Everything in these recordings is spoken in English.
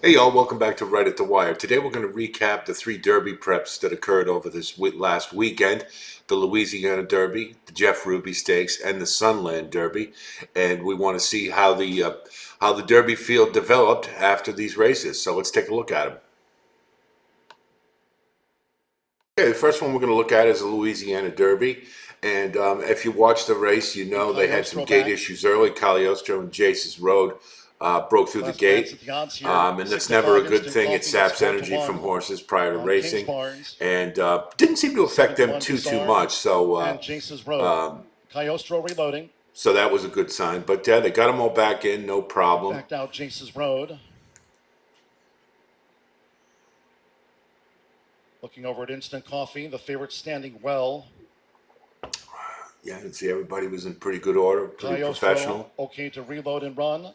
Hey y'all, welcome back to Right at the Wire. Today we're going to recap the three Derby preps that occurred over this last weekend: the Louisiana Derby, the Jeff Ruby Stakes, and the Sunland Derby. And we want to see how the Derby field developed after these races. So let's take a look at them. Okay, the first one we're going to look at is the Louisiana Derby. And if you watch the race, you know they had some gate issues early. Cagliostro and Jace's Road broke through the gate. And that's never a good thing. It saps energy from horses prior to racing. And didn't seem to affect them too much. Cagliostro reloading. So that was a good sign. But yeah, they got them all back in, no problem. Backed out Jace's Road. Looking over at Instant Coffee, the favorite standing well. Yeah, I can see everybody was in pretty good order, pretty professional. Okay to reload and run.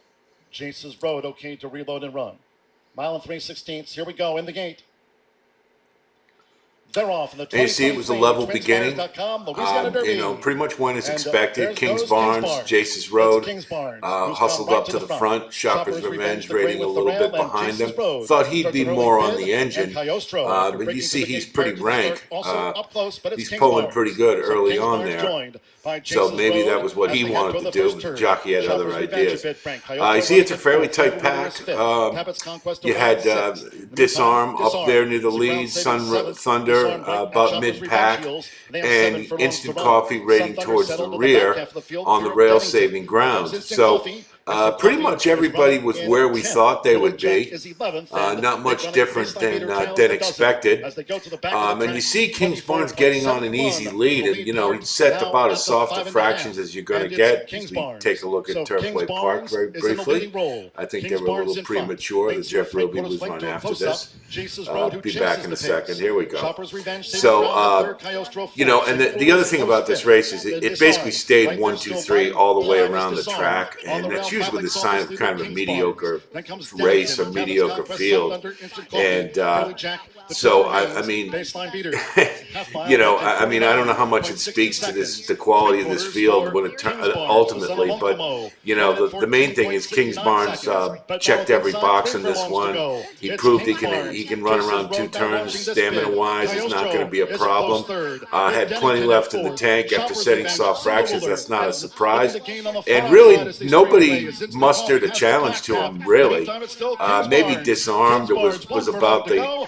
Jace's Road, okay to reload and run. Mile and 3/16. Here we go in the gate. They're off in the and you see it was a level beginning. Pretty much went as expected. Kingsbarns, Jace's Road, hustled up to the front. Shopper's Revenge rating a little bit behind him. Thought he'd be more on the engine, but you see he's pretty rank. He's pulling pretty good early on there. So maybe that was what he wanted to do, but Jockey had other ideas. You see it's a fairly tight pack. You had Disarm up there near the lead, Thunder about mid-pack, and Instant Coffee rating towards the rear on the rail-saving ground. So pretty much everybody was where we thought they would be. Not much different than expected. And you see Kingsbarns getting on an easy lead, and he's set about as soft a fractions as you're going to get. As we take a look at Turfway Park very briefly, I think they were a little premature. The Jeff Ruby was run after this. Be back in a second. Here we go. So, and the other thing about this race is it basically stayed 1, 2, 3 all the way around the track, and that's usually the sign of kind of a mediocre race or mediocre field. And so I mean, I don't know how much it speaks to the quality of this field when it ultimately, but the main thing is Kingsbarns checked every box in this one. He proved he can run around 2 turns, stamina wise. It's not going to be a problem. Had plenty left in the tank after setting soft fractions. That's not a surprise. And really, nobody mustered a challenge to him, really. Maybe Disarmed was about the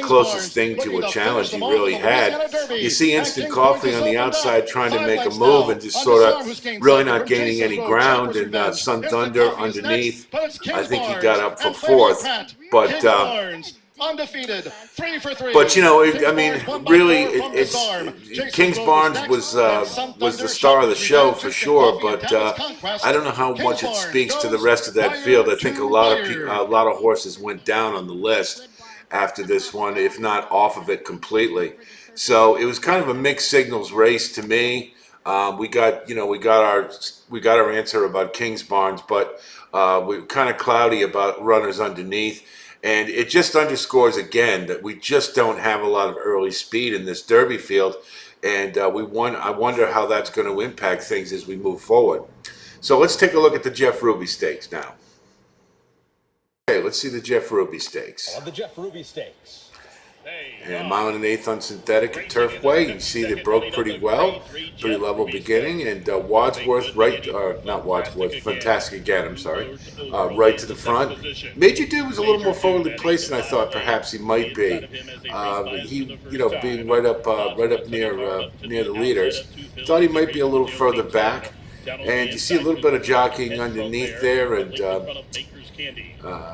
closest thing to a challenge he really had. You see Instant Coffee on the outside trying to make a move and just sort of really not gaining any ground, and Sun Thunder underneath. I think he got up for 4th, but undefeated, 3 for 3. But really, it's Kingsbarns was the star of the show for sure. But I don't know how much it speaks to the rest of that field. I think a lot of horses went down on the list after this one, if not off of it completely. So it was kind of a mixed signals race to me. We got our answer about Kingsbarns, but we're kind of cloudy about runners underneath. And it just underscores again that we just don't have a lot of early speed in this Derby field, and I wonder how that's going to impact things as we move forward. So let's take a look at the Jeff Ruby Stakes now. Okay, let's see the Jeff Ruby Stakes. On the Jeff Ruby Stakes. And mile and an eighth on synthetic at Turfway. You can see they broke pretty well, pretty level beginning, and Wadsworth not Wadsworth, Fantastic Again, I'm sorry, right to the front. Major Dude was a little more forwardly placed than I thought perhaps he might be. Being right up near the leaders, thought he might be a little further back, and you see a little bit of jockeying underneath there, and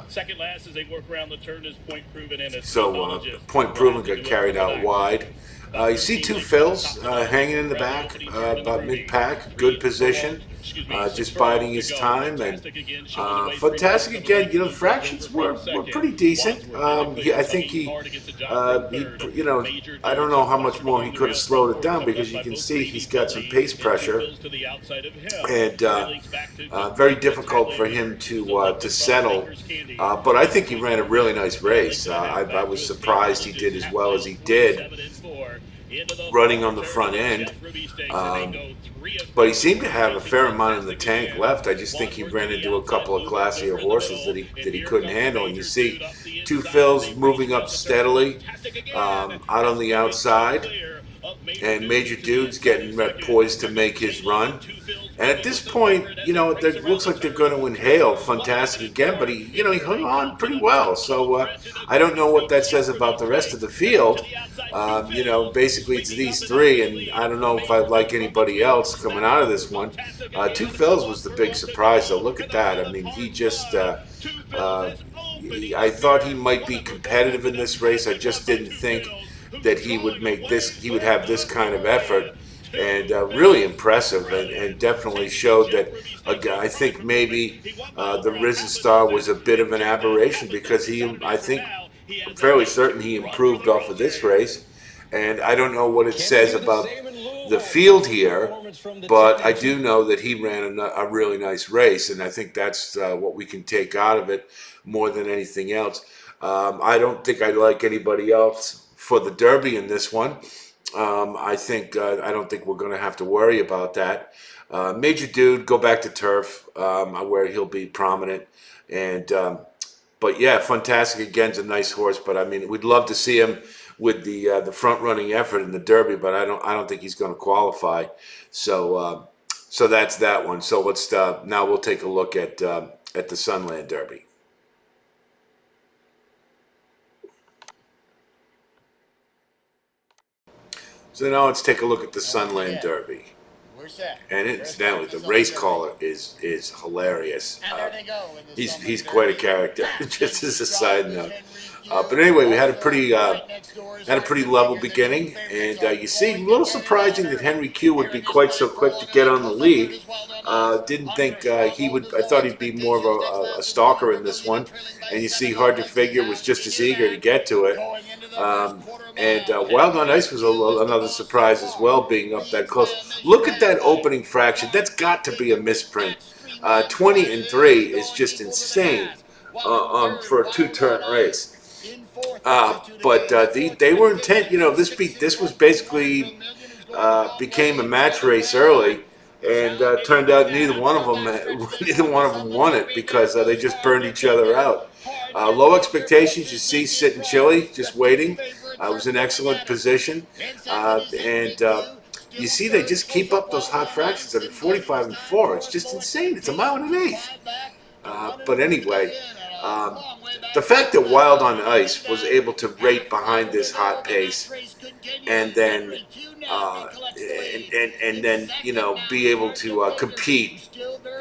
second last as they work around the turn is Point Proven in. So Point Proven got carried out wide. You see 2 fills hanging in the back, about mid-pack, good position, just biding his time. And Fantastic Again, the fractions were pretty decent. I think I don't know how much more he could have slowed it down, because you can see he's got some pace pressure, and very difficult for him to settle. But I think he ran a really nice race. I was surprised he did as well as he did. running on the front end. But he seemed to have a fair amount in the tank left. I just think he ran into a couple of classier horses that he couldn't handle. And you see Two Phil's moving up steadily out on the outside, and Major Dude's getting poised to make his run. And at this point, it looks like they're going to inhale Fantastic again, but he hung on pretty well. So I don't know what that says about the rest of the field. Basically it's these three, and I don't know if I'd like anybody else coming out of this one. Two Phil's was the big surprise, though. Look at that. I mean, he just, I thought he might be competitive in this race. I just didn't think that he would have this kind of effort. And really impressive, and definitely showed that I think maybe the Risen Star was a bit of an aberration, because I'm fairly certain he improved off of this race. And I don't know what it says about the field here, but I do know that he ran a really nice race, and I think that's what we can take out of it more than anything else. I don't think I like anybody else for the Derby in this one. I don't think we're going to have to worry about that. Major Dude, go back to turf, where he'll be prominent. And but yeah, Fantastic again's a nice horse. But I mean, we'd love to see him with the front running effort in the Derby. But I don't think he's going to qualify. So that's that one. So let's now we'll take a look at the Sunland Derby. So now let's take a look at the Sunland Derby. And incidentally, the race caller is hilarious. He's quite a character, just as a side note. But anyway, we had a pretty level beginning, and you see, a little surprising that Henry Q would be quite so quick to get on the lead. Didn't think he would. I thought he'd be more of a stalker in this one. And you see, Hard to Figure was just as eager to get to it. And Wild on Ice was another surprise as well, being up that close. Look at that opening fraction. That's got to be a misprint. 20-3 is just insane for a two-turn race. But they were intent. This was basically became a match race early, and turned out neither one of them won it, because they just burned each other out. Low Expectations, you see, sitting chilly, just waiting. Was in excellent position, and you see they just keep up those hot fractions. I mean, 45 and 4. It's just insane. It's a mile and an eighth. But anyway, the fact that Wild on Ice was able to rate behind this hot pace, and then be able to compete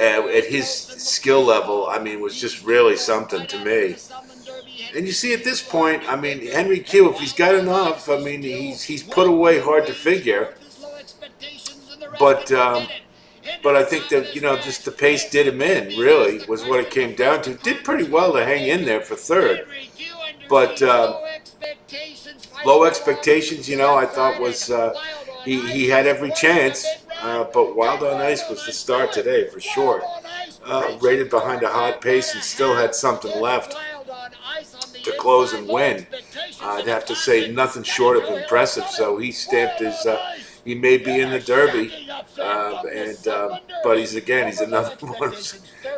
at his skill level, I mean, was just really something to me. And you see, at this point, I mean, Henry Q, if he's got enough, I mean, he's put away Hard to Figure. But I think that, just the pace did him in, really, was what it came down to. Did pretty well to hang in there for third. But Low Expectations, I thought was, he had every chance. But Wild on Ice was the star today, for sure. Rated behind a hot pace and still had something left to close and win. I'd have to say nothing short of impressive. So he stamped his. He may be in the Derby, but he's another one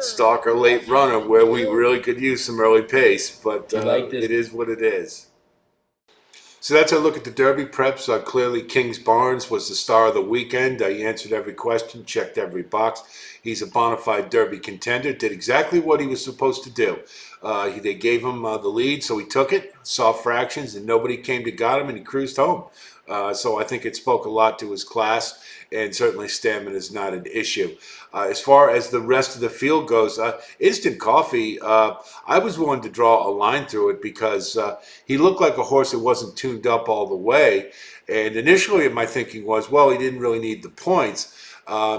stalker late runner where we really could use some early pace. But it is what it is. So that's our look at the Derby preps. Clearly, Kingsbarns was the star of the weekend. He answered every question, checked every box. He's a bona fide Derby contender. Did exactly what he was supposed to do. They gave him the lead, so he took it, saw fractions, and nobody came to got him, and he cruised home. So I think it spoke a lot to his class, and certainly stamina is not an issue. As far as the rest of the field goes, Instant Coffee, I was willing to draw a line through it, because he looked like a horse that wasn't tuned up all the way. And initially my thinking was, well, he didn't really need the points.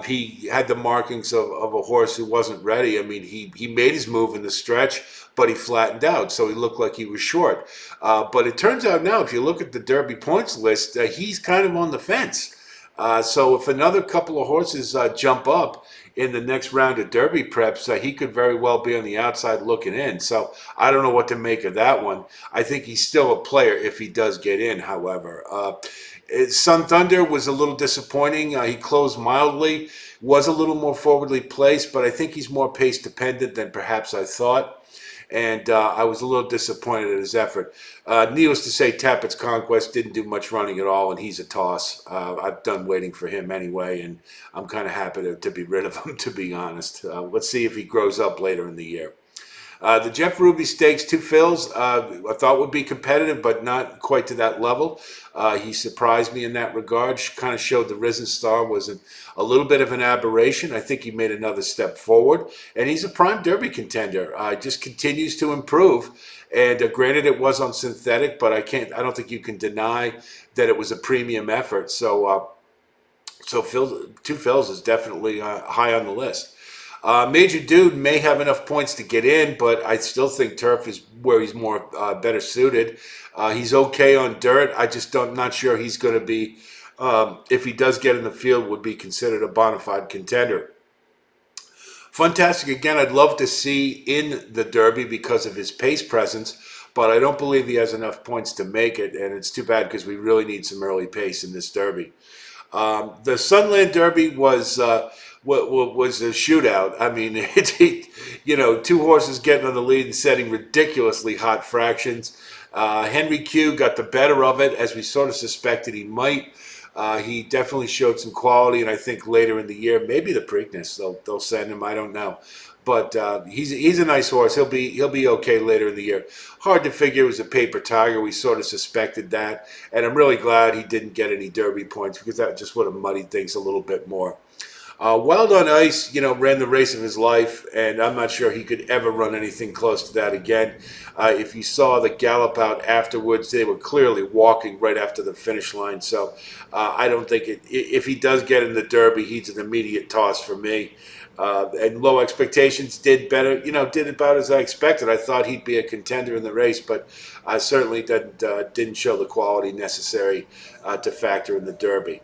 He had the markings of a horse who wasn't ready. I mean, he made his move in the stretch, but he flattened out, so he looked like he was short. But it turns out now, if you look at the Derby points list, he's kind of on the fence. So if another couple of horses jump up in the next round of Derby preps, he could very well be on the outside looking in. So I don't know what to make of that one. I think he's still a player if he does get in, however. Sun Thunder was a little disappointing. He closed mildly, was a little more forwardly placed, but I think he's more pace dependent than perhaps I thought. And I was a little disappointed at his effort. Needless to say, Tappett's Conquest didn't do much running at all, and he's a toss. I've done waiting for him anyway, and I'm kind of happy to be rid of him, to be honest. Let's see if he grows up later in the year. The Jeff Ruby Stakes, 2 fills, I thought would be competitive, but not quite to that level. He surprised me in that regard. Kind of showed the Risen Star was a little bit of an aberration. I think he made another step forward, and he's a prime Derby contender. Just continues to improve. And granted, it was on synthetic, but I don't think you can deny that it was a premium effort. So 2 fills is definitely high on the list. Major Dude may have enough points to get in, but I still think turf is where he's more better suited. He's okay on dirt. Not sure he's going to be, if he does get in the field, would be considered a bona fide contender. Funtastic, again, I'd love to see in the Derby because of his pace presence, but I don't believe he has enough points to make it, and it's too bad because we really need some early pace in this Derby. The Sunland Derby was a shootout. I mean, 2 horses getting on the lead and setting ridiculously hot fractions. Henry Q got the better of it, as we sort of suspected he might. He definitely showed some quality, and I think later in the year, maybe the Preakness, they'll send him. I don't know, but he's a nice horse. He'll be okay later in the year. Hard to figure it was a paper tiger. We sort of suspected that, and I'm really glad he didn't get any Derby points because that just would have muddied things a little bit more. Wild on Ice, ran the race of his life, and I'm not sure he could ever run anything close to that again. If you saw the gallop out afterwards, they were clearly walking right after the finish line. So I don't think if he does get in the Derby, he's an immediate toss for me. And Low Expectations did better, did about as I expected. I thought he'd be a contender in the race, but I certainly didn't show the quality necessary to factor in the Derby.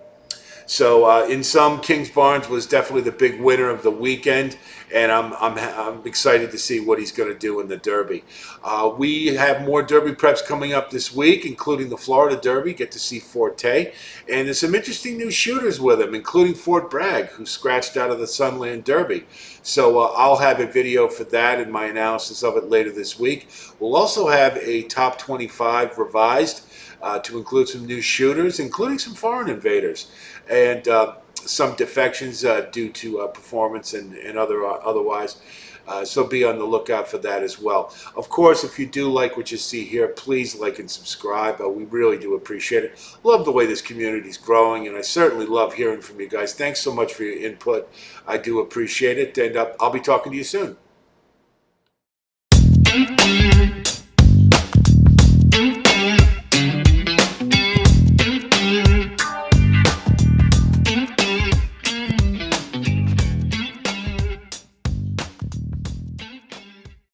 So in sum, Kingsbarns was definitely the big winner of the weekend, and I'm excited to see what he's going to do in the Derby. We have more Derby preps coming up this week, including the Florida Derby. Get to see Forte, and there's some interesting new shooters with him, including Fort Bragg, who scratched out of the Sunland Derby. So I'll have a video for that and my analysis of it later this week. We'll also have a top 25 revised to include some new shooters, including some foreign invaders, and some defections due to performance and otherwise. So be on the lookout for that as well. Of course, if you do like what you see here, please like and subscribe. We really do appreciate it. Love the way this community is growing, and I certainly love hearing from you guys. Thanks so much for your input. I do appreciate it, and I'll be talking to you soon.